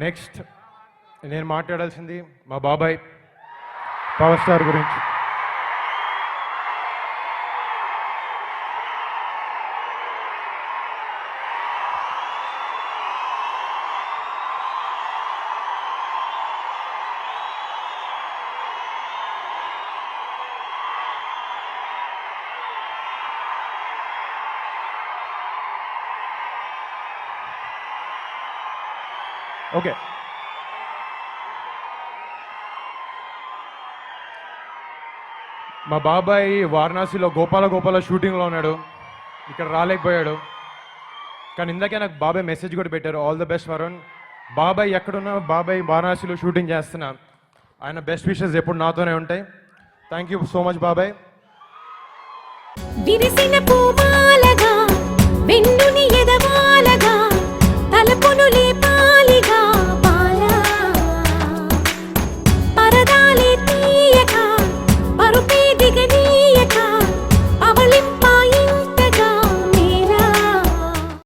Next నేను మాట్లాడాల్సింది మా బాబాయ్ పవర్ స్టార్ గురించి. ఓకే, మా బాబాయ్ వారణాసిలో గోపాల షూటింగ్లో ఉన్నాడు, ఇక్కడ రాలేకపోయాడు. కానీ ఇందాకే నాకు బాబాయ్ మెసేజ్ కూడా పెట్టారు, ఆల్ ద బెస్ట్ వరుణ్. బాబాయ్ ఎక్కడున్నా, బాబాయ్ వారణాసిలో షూటింగ్ చేస్తున్నా, ఆయన బెస్ట్ విషెస్ ఎప్పుడు నాతోనే ఉంటాయి. థ్యాంక్ యూ సో మచ్ బాబాయ్. విరిసిన పూమాలగా